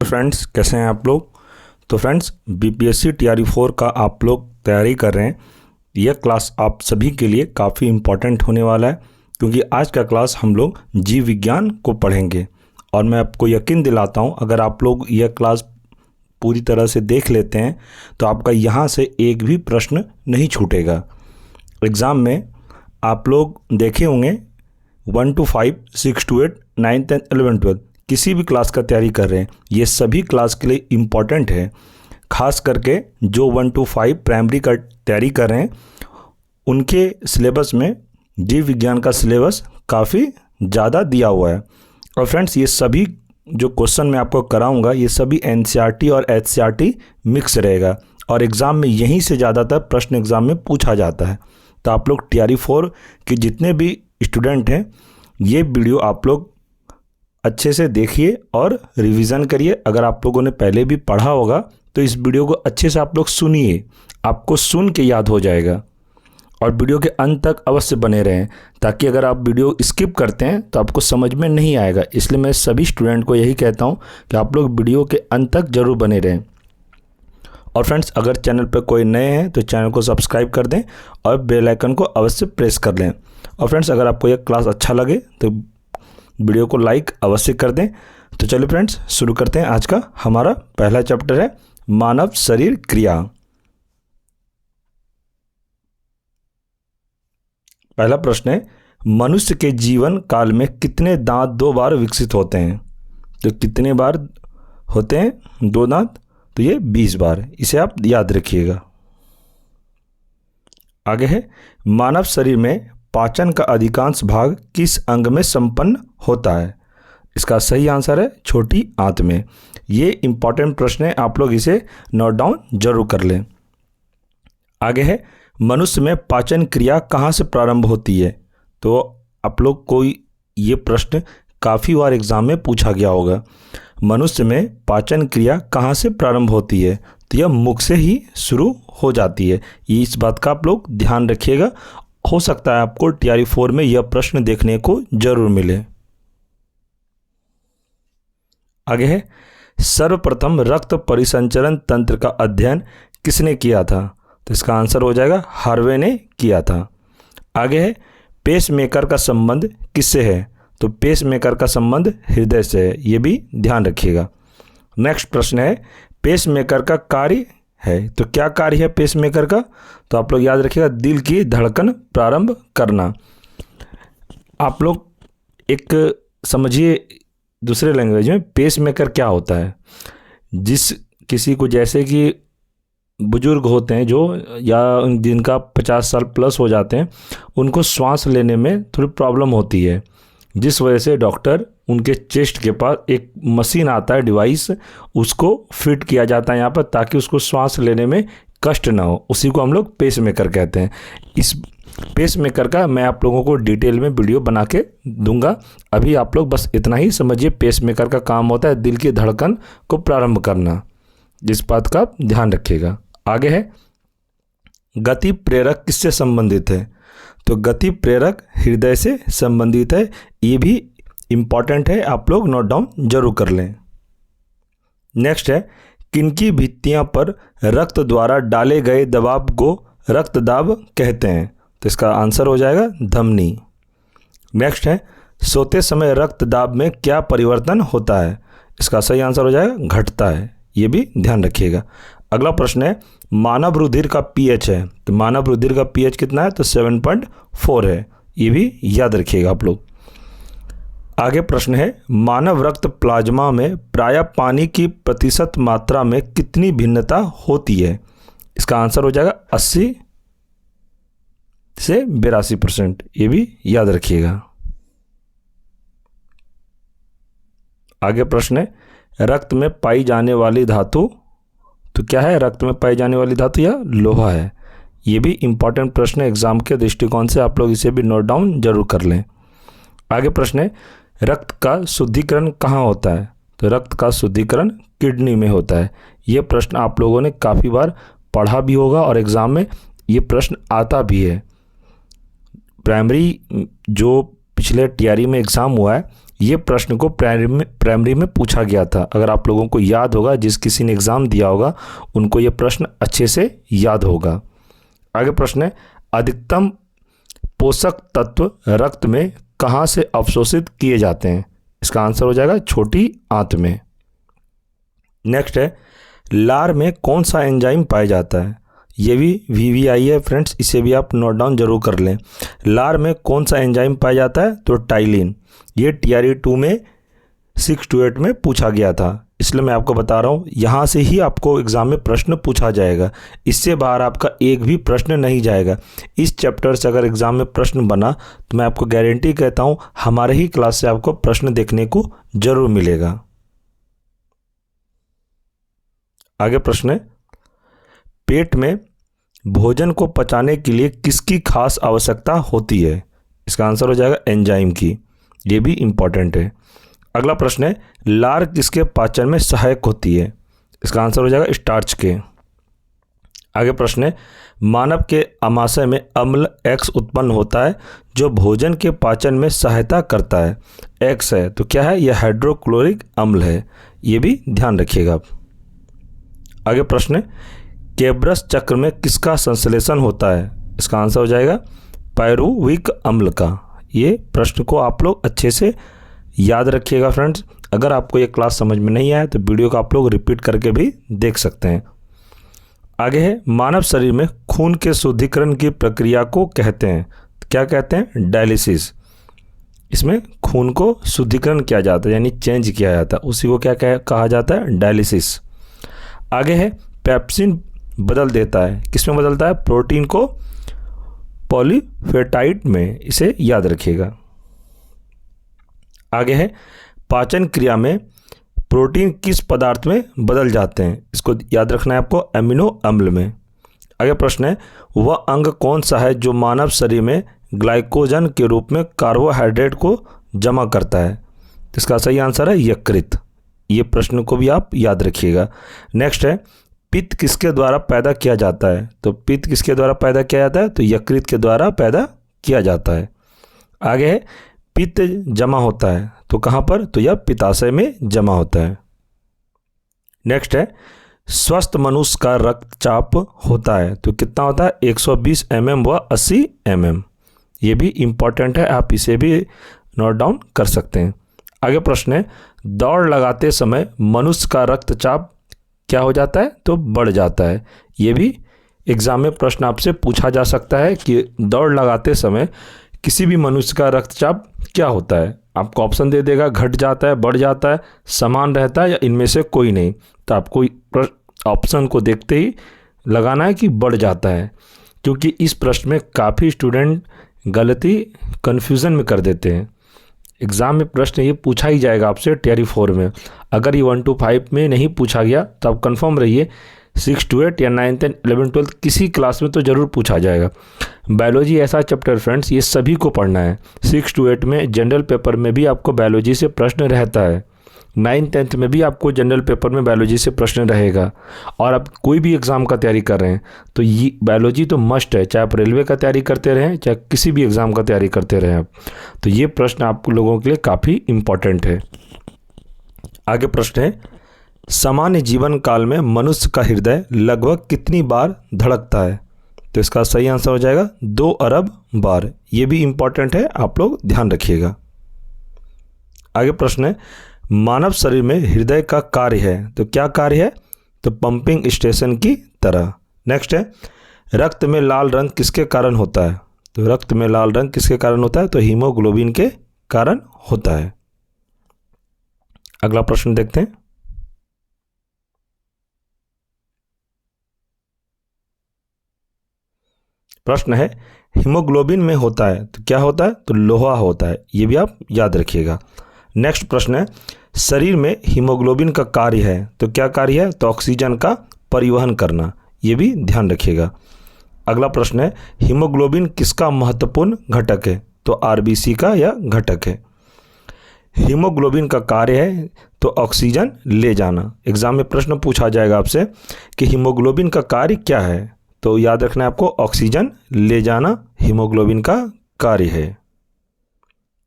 Friends, कैसे हैं आप लोग। तो फ्रेंड्स, बीपीएससी टीआरई 4 का आप लोग तैयारी कर रहे हैं। यह क्लास आप सभी के लिए काफ़ी इम्पॉर्टेंट होने वाला है, क्योंकि आज का क्लास हम लोग जीव विज्ञान को पढ़ेंगे। और मैं आपको यकीन दिलाता हूं, अगर आप लोग यह क्लास पूरी तरह से देख लेते हैं तो आपका यहाँ से एक भी प्रश्न नहीं छूटेगा। एग्ज़ाम में आप लोग देखे होंगे 1 to 5, 6 to 8, 9, 10, 11, 12 किसी भी क्लास का तैयारी कर रहे हैं, ये सभी क्लास के लिए इम्पॉर्टेंट है। खास करके जो 1 to 5 प्राइमरी का तैयारी कर रहे हैं, उनके सिलेबस में जीव विज्ञान का सिलेबस काफ़ी ज़्यादा दिया हुआ है। और फ्रेंड्स, ये सभी जो क्वेश्चन मैं आपको कराऊंगा, ये सभी एनसीईआरटी और एचसीईआरटी मिक्स रहेगा, और एग्ज़ाम में यहीं से ज़्यादातर प्रश्न एग्ज़ाम में पूछा जाता है। तो आप लोग टीआरई 4 के जितने भी स्टूडेंट हैं, ये वीडियो आप लोग अच्छे से देखिए और रिवीजन करिए। अगर आप लोगों ने पहले भी पढ़ा होगा तो इस वीडियो को अच्छे से आप लोग सुनिए, आपको सुन के याद हो जाएगा। और वीडियो के अंत तक अवश्य बने रहें, ताकि अगर आप वीडियो स्किप करते हैं तो आपको समझ में नहीं आएगा। इसलिए मैं सभी स्टूडेंट को यही कहता हूं कि आप लोग वीडियो के अंत तक ज़रूर बने रहें। और फ्रेंड्स, अगर चैनल पर कोई नए हैं तो चैनल को सब्सक्राइब कर दें और बेल आइकन को अवश्य प्रेस कर लें। और फ्रेंड्स, अगर आपको यह क्लास अच्छा लगे तो वीडियो को लाइक अवश्य कर दें। तो चलिए फ्रेंड्स, शुरू करते हैं। आज का हमारा पहला चैप्टर है मानव शरीर क्रिया। पहला प्रश्न है, मनुष्य के जीवन काल में कितने दांत 2 बार विकसित होते हैं? तो कितने बार होते हैं 2 दांत? तो ये 20 बार। इसे आप याद रखिएगा। आगे है, मानव शरीर में पाचन का अधिकांश भाग किस अंग में संपन्न होता है? इसका सही आंसर है छोटी आंत में। ये इंपॉर्टेंट प्रश्न है, आप लोग इसे नोट डाउन जरूर कर लें। आगे है, मनुष्य में पाचन क्रिया कहाँ से प्रारंभ होती है? तो आप लोग को ये प्रश्न काफ़ी बार एग्जाम में पूछा गया होगा। मनुष्य में पाचन क्रिया कहाँ से प्रारंभ होती है? तो यह मुख से ही शुरू हो जाती है। इस बात का आप लोग ध्यान रखिएगा। हो सकता है आपको टीआरई 4 में यह प्रश्न देखने को जरूर मिले। आगे है, सर्वप्रथम रक्त परिसंचरण तंत्र का अध्ययन किसने किया था? तो इसका आंसर हो जाएगा हार्वे ने किया था। आगे है, पेसमेकर का संबंध किससे है? तो पेसमेकर का संबंध हृदय से है। ये भी ध्यान रखिएगा। नेक्स्ट प्रश्न है, पेसमेकर का कार्य है, तो क्या कार्य है पेसमेकर का? तो आप लोग याद रखिएगा, दिल की धड़कन प्रारंभ करना। आप लोग एक समझिए दूसरे लैंग्वेज में, पेसमेकर क्या होता है। जिस किसी को, जैसे कि बुजुर्ग होते हैं जो, या जिनका 50 साल प्लस हो जाते हैं, उनको श्वास लेने में थोड़ी प्रॉब्लम होती है, जिस वजह से डॉक्टर उनके चेस्ट के पास एक मशीन आता है, डिवाइस, उसको फिट किया जाता है यहाँ पर, ताकि उसको श्वास लेने में कष्ट ना हो। उसी को हम लोग पेसमेकर कहते हैं। इस पेसमेकर का मैं आप लोगों को डिटेल में वीडियो बना के दूंगा। अभी आप लोग बस इतना ही समझिए, पेसमेकर का काम होता है दिल की धड़कन को प्रारंभ करना। जिस बात का ध्यान रखिएगा। आगे है, गति प्रेरक किससे संबंधित है? तो गति प्रेरक हृदय से संबंधित है। ये भी इम्पॉर्टेंट है, आप लोग नोट डाउन जरूर कर लें। नेक्स्ट है, किनकी भित्तियां पर रक्त द्वारा डाले गए दबाव को रक्तदाब कहते हैं? तो इसका आंसर हो जाएगा धमनी। नेक्स्ट है, सोते समय रक्तदाब में क्या परिवर्तन होता है? इसका सही आंसर हो जाएगा घटता है। ये भी ध्यान रखिएगा। अगला प्रश्न है, मानव रुधिर का पीएच है, तो मानव रुधिर का पीएच कितना है? तो 7.4 है। ये भी याद रखिएगा आप लोग। आगे प्रश्न है, मानव रक्त प्लाज्मा में प्रायः पानी की प्रतिशत मात्रा में कितनी भिन्नता होती है? इसका आंसर हो जाएगा 80 से 82%। ये भी याद रखिएगा। आगे प्रश्न है, रक्त में पाई जाने वाली धातु, तो क्या है? रक्त में पाई जाने वाली धातु या लोहा है। ये भी इंपॉर्टेंट प्रश्न है एग्जाम के दृष्टिकोण से, आप लोग इसे भी नोट डाउन जरूर कर लें। आगे प्रश्न है, रक्त का शुद्धिकरण कहाँ होता है? तो रक्त का शुद्धिकरण किडनी में होता है। ये प्रश्न आप लोगों ने काफ़ी बार पढ़ा भी होगा और एग्ज़ाम में ये प्रश्न आता भी है। प्राइमरी जो पिछले टीआरई में एग्ज़ाम हुआ है, ये प्रश्न को प्राइमरी में पूछा गया था। अगर आप लोगों को याद होगा, जिस किसी ने एग्ज़ाम दिया होगा उनको ये प्रश्न अच्छे से याद होगा। आगे प्रश्न है, अधिकतम पोषक तत्व रक्त में कहाँ से अवशोषित किए जाते हैं? इसका आंसर हो जाएगा छोटी आंत में। नेक्स्ट है, लार में कौन सा एंजाइम पाया जाता है? ये भी VVI है फ्रेंड्स, इसे भी आप नोट डाउन जरूर कर लें। लार में कौन सा एंजाइम पाया जाता है? तो टाइलिन। ये TRE 2 में 6 to 8 में पूछा गया था, इसलिए मैं आपको बता रहा हूँ, यहाँ से ही आपको एग्ज़ाम में प्रश्न पूछा जाएगा। इससे बाहर आपका एक भी प्रश्न नहीं जाएगा। इस चैप्टर से अगर एग्ज़ाम में प्रश्न बना तो मैं आपको गारंटी कहता हूँ हमारे ही क्लास से आपको प्रश्न देखने को जरूर मिलेगा। आगे प्रश्न है, पेट में भोजन को पचाने के लिए किसकी खास आवश्यकता होती है? इसका आंसर हो जाएगा एंजाइम की। ये भी इम्पॉर्टेंट है। अगला प्रश्न है, लार किसके पाचन में सहायक होती है? इसका आंसर हो जाएगा स्टार्च के। आगे प्रश्न है, मानव के आमाशय में अम्ल X उत्पन्न होता है जो भोजन के पाचन में सहायता करता है। X है तो क्या है? यह हाइड्रोक्लोरिक अम्ल है। ये भी ध्यान रखिएगा आप। आगे प्रश्न है, केब्रस चक्र में किसका संश्लेषण होता है? इसका आंसर हो जाएगा पायरुविक अम्ल का। ये प्रश्न को आप लोग अच्छे से याद रखिएगा फ्रेंड्स। अगर आपको ये क्लास समझ में नहीं आया तो वीडियो को आप लोग रिपीट करके भी देख सकते हैं। आगे है, मानव शरीर में खून के शुद्धिकरण की प्रक्रिया को कहते हैं, क्या कहते हैं? डायलिसिस। इसमें खून को शुद्धिकरण किया जाता है, यानी चेंज किया जाता है, उसी को क्या कहा जाता है? डायलिसिस। आगे है, पेप्सिन बदल देता है, किसमें बदलता है? प्रोटीन को पॉलीपेप्टाइड में, इसे याद रखिएगा। आगे है, पाचन क्रिया में प्रोटीन किस पदार्थ में बदल जाते हैं? इसको याद रखना है आपको, अमीनो अम्ल में। आगे प्रश्न है, वह अंग कौन सा है जो मानव शरीर में ग्लाइकोजन के रूप में कार्बोहाइड्रेट को जमा करता है? इसका सही आंसर है यकृत। ये प्रश्न को भी आप याद रखिएगा। नेक्स्ट है, पित्त किसके द्वारा पैदा किया जाता है? तो पित्त किसके द्वारा पैदा किया जाता है? तो यकृत के द्वारा पैदा किया जाता है। आगे है, पित्त जमा होता है तो कहाँ पर? तो यह पित्ताशय में जमा होता है। नेक्स्ट है, स्वस्थ मनुष्य का रक्तचाप होता है तो कितना होता है? 120 mm व 80 mm। ये भी इम्पॉर्टेंट है, आप इसे भी नोट डाउन कर सकते हैं। आगे प्रश्न है, दौड़ लगाते समय मनुष्य का रक्तचाप क्या हो जाता है? तो बढ़ जाता है। ये भी एग्जाम में प्रश्न आपसे पूछा जा सकता है कि दौड़ लगाते समय किसी भी मनुष्य का रक्तचाप क्या होता है? आपको ऑप्शन दे देगा, घट जाता है, बढ़ जाता है, समान रहता है या इनमें से कोई नहीं। तो आपको ऑप्शन को देखते ही लगाना है कि बढ़ जाता है, क्योंकि इस प्रश्न में काफ़ी स्टूडेंट गलती कन्फ्यूज़न में कर देते हैं। एग्ज़ाम में प्रश्न ये पूछा ही जाएगा आपसे TRE 4 में। अगर ये 1 to 5 में नहीं पूछा गया तो आप कंफर्म रहिए 6 to 8 या 9th and 11th 12th किसी क्लास में तो ज़रूर पूछा जाएगा। बायोलॉजी ऐसा चैप्टर फ्रेंड्स, ये सभी को पढ़ना है। 6 to 8 में जनरल पेपर में भी आपको बायोलॉजी से प्रश्न रहता है, 9th 10th में भी आपको जनरल पेपर में बायोलॉजी से प्रश्न रहेगा। और आप कोई भी एग्ज़ाम का तैयारी कर रहे हैं तो ये बायोलॉजी तो मस्ट है, चाहे आप रेलवे का तैयारी करते रहें चाहे किसी भी एग्ज़ाम का तैयारी करते रहें आप, तो ये प्रश्न आप लोगों के लिए काफ़ी इम्पॉर्टेंट है। आगे प्रश्न है, सामान्य जीवन काल में मनुष्य का हृदय लगभग कितनी बार धड़कता है? तो इसका सही आंसर हो जाएगा 2 अरब बार। ये भी इम्पॉर्टेंट है, आप लोग ध्यान रखिएगा। आगे प्रश्न है, मानव शरीर में हृदय का कार्य है तो क्या कार्य है? तो पंपिंग स्टेशन की तरह। नेक्स्ट है, रक्त में लाल रंग किसके कारण होता है? तो रक्त में लाल रंग किसके कारण होता है? तो हीमोग्लोबिन के कारण होता है। अगला प्रश्न देखते हैं। प्रश्न है, हीमोग्लोबिन में होता है तो क्या होता है? तो लोहा होता है। ये भी आप याद रखिएगा। नेक्स्ट प्रश्न है, शरीर में हीमोग्लोबिन का कार्य है तो क्या कार्य है? तो ऑक्सीजन का परिवहन करना। ये भी ध्यान रखिएगा। अगला प्रश्न है, हीमोग्लोबिन किसका महत्वपूर्ण घटक है? तो RBC का या घटक है। हीमोग्लोबिन का कार्य है तो ऑक्सीजन ले जाना। एग्जाम में प्रश्न पूछा जाएगा आपसे कि हीमोग्लोबिन का कार्य क्या है, तो याद रखना है आपको, ऑक्सीजन ले जाना हीमोग्लोबिन का कार्य है।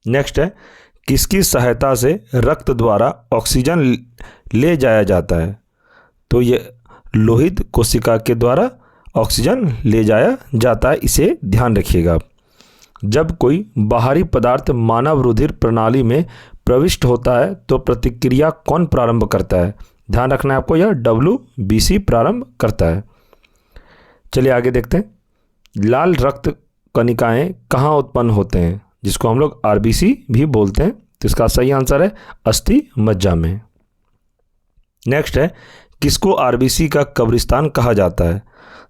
नेक्स्ट है, किसकी सहायता से रक्त द्वारा ऑक्सीजन ले जाया जाता है? तो ये लोहित कोशिका के द्वारा ऑक्सीजन ले जाया जाता है, इसे ध्यान रखिएगा। जब कोई बाहरी पदार्थ मानव रुधिर प्रणाली में प्रविष्ट होता है तो प्रतिक्रिया कौन प्रारंभ करता है? ध्यान रखना है आपको, यह WBC प्रारंभ करता है। चलिए आगे देखते हैं। लाल रक्त कणिकाएं कहाँ उत्पन्न होते हैं, जिसको हम लोग RBC भी बोलते हैं? तो इसका सही आंसर है अस्थि मज्जा में। नेक्स्ट है, किसको RBC का कब्रिस्तान कहा जाता है?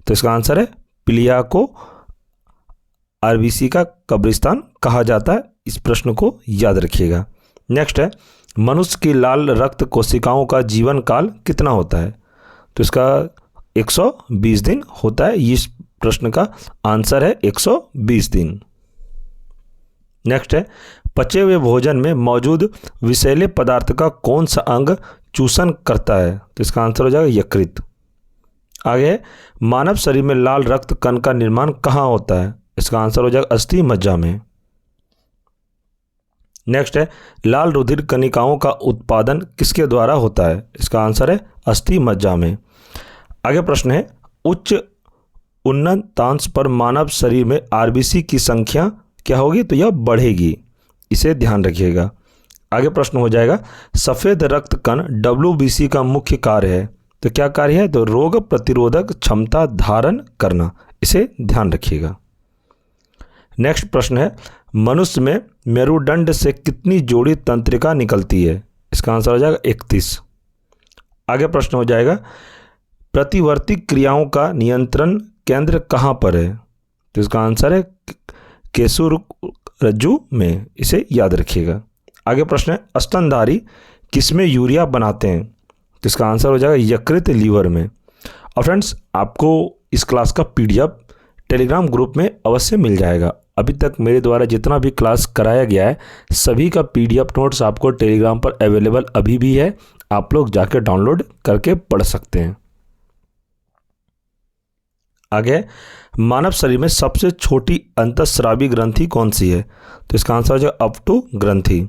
तो इसका आंसर है प्लिया को RBC का कब्रिस्तान कहा जाता है। इस प्रश्न को याद रखिएगा। नेक्स्ट है, मनुष्य की लाल रक्त कोशिकाओं का जीवन काल कितना होता है? तो इसका 120 दिन होता है। इस प्रश्न का आंसर है 120 दिन। नेक्स्ट है, पचे हुए भोजन में मौजूद विषैले पदार्थ का कौन सा अंग चूषण करता है? तो इसका आंसर हो जाएगा यकृत। आगे, मानव शरीर में लाल रक्त कण का निर्माण कहाँ होता है? इसका आंसर हो जाएगा अस्थि मज्जा में। नेक्स्ट है, लाल रुधिर कणिकाओं का उत्पादन किसके द्वारा होता है? इसका आंसर है अस्थि मज्जा में। आगे प्रश्न है, उच्च उन्नतांश पर मानव शरीर में RBC की संख्या क्या होगी? तो यह बढ़ेगी, इसे ध्यान रखिएगा। आगे प्रश्न हो जाएगा, सफ़ेद रक्त कण WBC का मुख्य कार्य है, तो क्या कार्य है? तो रोग प्रतिरोधक क्षमता धारण करना, इसे ध्यान रखिएगा। नेक्स्ट प्रश्न है, मनुष्य में मेरुदंड से कितनी जोड़ी तंत्रिका निकलती है? इसका आंसर हो जाएगा 31। आगे प्रश्न हो जाएगा, प्रतिवर्ती क्रियाओं का नियंत्रण केंद्र कहाँ पर है? तो इसका आंसर है केशुर रज्जु में, इसे याद रखिएगा। आगे प्रश्न है, स्तनधारी किसमें यूरिया बनाते हैं? तो इसका आंसर हो जाएगा यकृत लीवर में। और फ्रेंड्स, आपको इस क्लास का PDF टेलीग्राम ग्रुप में अवश्य मिल जाएगा। अभी तक मेरे द्वारा जितना भी क्लास कराया गया है सभी का PDF नोट्स आपको टेलीग्राम पर अवेलेबल अभी भी है, आप लोग जाकर डाउनलोड करके पढ़ सकते हैं। आगे, मानव शरीर में सबसे छोटी अंतःस्रावी ग्रंथि कौन सी है? तो इसका आंसर हो जाएगा अपटू ग्रंथि।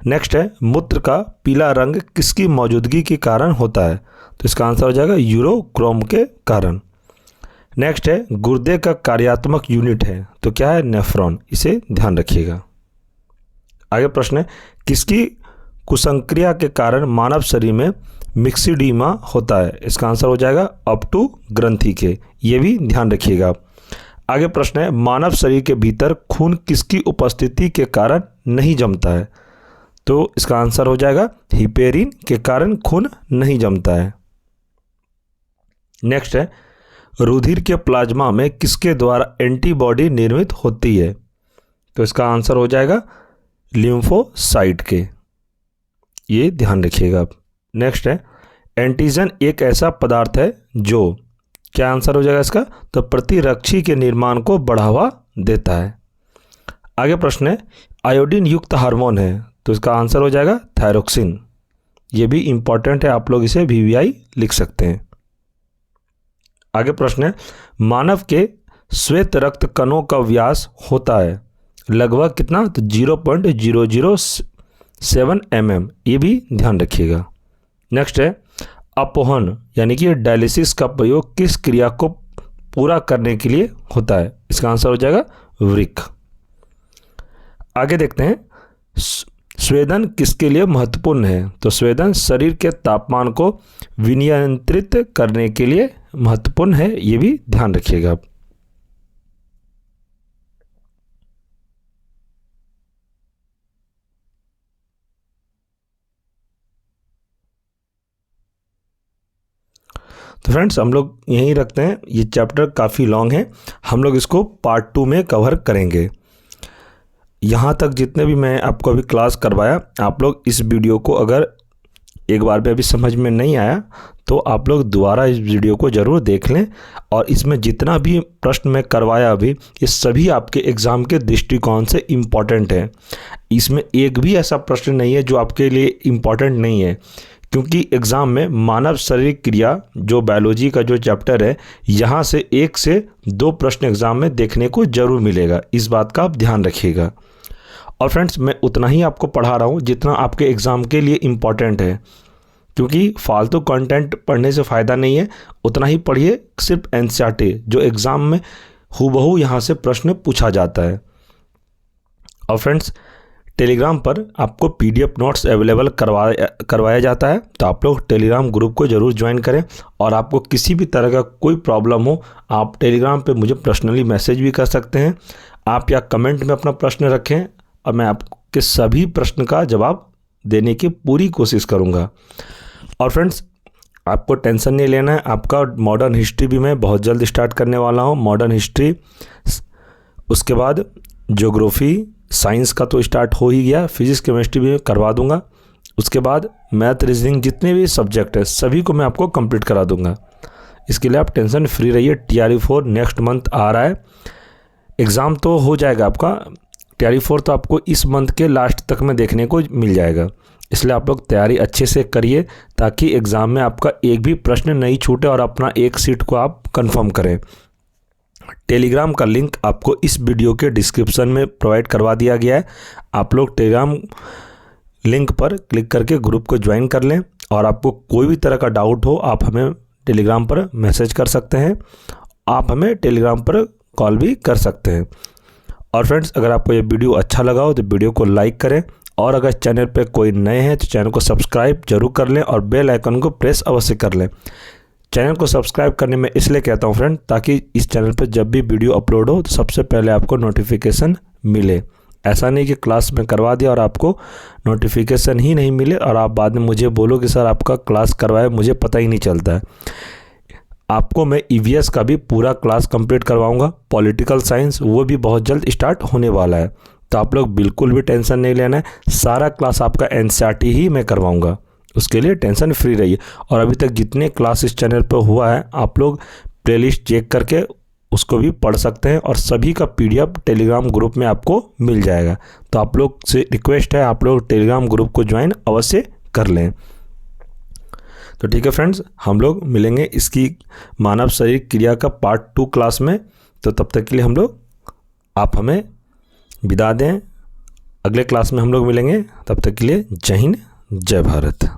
नेक्स्ट है, मूत्र का पीला रंग किसकी मौजूदगी के कारण होता है? तो इसका आंसर हो जाएगा यूरोक्रोम के कारण। नेक्स्ट है, गुर्दे का कार्यात्मक यूनिट है, तो क्या है? नेफ्रॉन, इसे ध्यान रखिएगा। आगे प्रश्न है, किसकी कुसंक्रिया के कारण मानव शरीर में मिक्सिडीमा होता है? इसका आंसर हो जाएगा अपटू ग्रंथि के, ये भी ध्यान रखिएगा। आगे प्रश्न है, मानव शरीर के भीतर खून किसकी उपस्थिति के कारण नहीं जमता है? तो इसका आंसर हो जाएगा हिपेरिन के कारण खून नहीं जमता है। नेक्स्ट है, रुधिर के प्लाज्मा में किसके द्वारा एंटीबॉडी निर्मित होती है? तो इसका आंसर हो जाएगा लिम्फोसाइट के, ये ध्यान रखिएगा आप। नेक्स्ट है, एंटीजन एक ऐसा पदार्थ है जो, क्या आंसर हो जाएगा इसका? तो प्रतिरक्षी के निर्माण को बढ़ावा देता है। आगे प्रश्न है, आयोडीन युक्त हार्मोन है, तो इसका आंसर हो जाएगा थायरोक्सिन, ये भी इंपॉर्टेंट है, आप लोग इसे VVI लिख सकते हैं। आगे प्रश्न है, मानव के श्वेत रक्त कणों का व्यास होता है लगभग कितना? तो 0.007 mm, ये भी ध्यान रखिएगा। नेक्स्ट है, अपोहन यानी कि डायलिसिस का प्रयोग किस क्रिया को पूरा करने के लिए होता है? इसका आंसर हो जाएगा वृक्क। आगे देखते हैं, स्वेदन किसके लिए महत्वपूर्ण है? तो स्वेदन शरीर के तापमान को विनियंत्रित करने के लिए महत्वपूर्ण है, ये भी ध्यान रखिएगा आप। तो फ्रेंड्स, हम लोग यहीं रखते हैं, ये चैप्टर काफ़ी लॉन्ग है, हम लोग इसको पार्ट 2 में कवर करेंगे। यहाँ तक जितने भी मैं आपको अभी क्लास करवाया, आप लोग इस वीडियो को अगर एक बार में अभी समझ में नहीं आया तो आप लोग दोबारा इस वीडियो को ज़रूर देख लें, और इसमें जितना भी प्रश्न मैं करवाया अभी, ये सभी आपके एग्ज़ाम के दृष्टिकोण से इम्पॉर्टेंट है। इसमें एक भी ऐसा प्रश्न नहीं है जो आपके लिए इम्पॉर्टेंट नहीं है, क्योंकि एग्ज़ाम में मानव शारीरिक क्रिया जो बायोलॉजी का जो चैप्टर है, यहाँ से 1 से 2 प्रश्न एग्ज़ाम में देखने को ज़रूर मिलेगा, इस बात का आप ध्यान रखिएगा। और फ्रेंड्स मैं उतना ही आपको पढ़ा रहा हूँ जितना आपके एग्ज़ाम के लिए इम्पॉर्टेंट है, क्योंकि फालतू कंटेंट पढ़ने से फ़ायदा नहीं है। उतना ही पढ़िए, सिर्फ एनसीईआरटी जो एग्ज़ाम में हूबहू यहाँ से प्रश्न पूछा जाता है। और फ्रेंड्स टेलीग्राम पर आपको पीडीएफ नोट्स अवेलेबल करवाया जाता है, तो आप लोग टेलीग्राम ग्रुप को ज़रूर ज्वाइन करें। और आपको किसी भी तरह का कोई प्रॉब्लम हो, आप टेलीग्राम पे मुझे पर्सनली मैसेज भी कर सकते हैं। आप या कमेंट में अपना प्रश्न रखें और मैं आपके सभी प्रश्न का जवाब देने की पूरी कोशिश करूँगा। और फ्रेंड्स आपको टेंशन नहीं लेना है, आपका मॉडर्न हिस्ट्री भी मैं बहुत जल्द स्टार्ट करने वाला हूँ। मॉडर्न हिस्ट्री, उसके बाद ज्योग्राफी, साइंस का तो स्टार्ट हो ही गया, फिजिक्स केमिस्ट्री भी करवा दूंगा। उसके बाद मैथ, रीजनिंग, जितने भी सब्जेक्ट हैं सभी को मैं आपको कंप्लीट करा दूंगा। इसके लिए आप टेंशन फ्री रहिए। TRE4 नेक्स्ट मंथ आ रहा है, एग्ज़ाम तो हो जाएगा आपका। TRE4 तो आपको इस मंथ के लास्ट तक में देखने को मिल जाएगा, इसलिए आप लोग तैयारी अच्छे से करिए ताकि एग्ज़ाम में आपका एक भी प्रश्न नहीं छूटे और अपना एक सीट को आप कंफर्म करें। टेलीग्राम का लिंक आपको इस वीडियो के डिस्क्रिप्शन में प्रोवाइड करवा दिया गया है। आप लोग टेलीग्राम लिंक पर क्लिक करके ग्रुप को ज्वाइन कर लें, और आपको कोई भी तरह का डाउट हो आप हमें टेलीग्राम पर मैसेज कर सकते हैं, आप हमें टेलीग्राम पर कॉल भी कर सकते हैं। और फ्रेंड्स अगर आपको ये वीडियो अच्छा लगा हो तो वीडियो को लाइक करें, और अगर चैनल पर कोई नए हैं तो चैनल को सब्सक्राइब जरूर कर लें और बेल आइकन को प्रेस अवश्य कर लें। चैनल को सब्सक्राइब करने में इसलिए कहता हूँ फ्रेंड, ताकि इस चैनल पर जब भी वीडियो अपलोड हो तो सबसे पहले आपको नोटिफिकेशन मिले। ऐसा नहीं कि क्लास में करवा दिया और आपको नोटिफिकेशन ही नहीं मिले और आप बाद में मुझे बोलो कि सर आपका क्लास करवाए, मुझे पता ही नहीं चलता है। आपको मैं EVS का भी पूरा क्लास कंप्लीट करवाऊंगा, पॉलिटिकल साइंस वो भी बहुत जल्द स्टार्ट होने वाला है, तो आप लोग बिल्कुल भी टेंशन नहीं लेना है। सारा क्लास आपका NCERT ही मैं करवाऊँगा, उसके लिए टेंशन फ्री रहिए। और अभी तक जितने क्लास इस चैनल पर हुआ है आप लोग प्लेलिस्ट चेक करके उसको भी पढ़ सकते हैं, और सभी का PDF टेलीग्राम ग्रुप में आपको मिल जाएगा। तो आप लोग से रिक्वेस्ट है, आप लोग टेलीग्राम ग्रुप को ज्वाइन अवश्य कर लें। तो ठीक है फ्रेंड्स, हम लोग मिलेंगे इसकी मानव शरीर क्रिया का पार्ट 2 क्लास में। तो तब तक के लिए आप हमें विदा दें। अगले क्लास में हम लोग मिलेंगे, तब तक के लिए जय हिंद, जय भारत।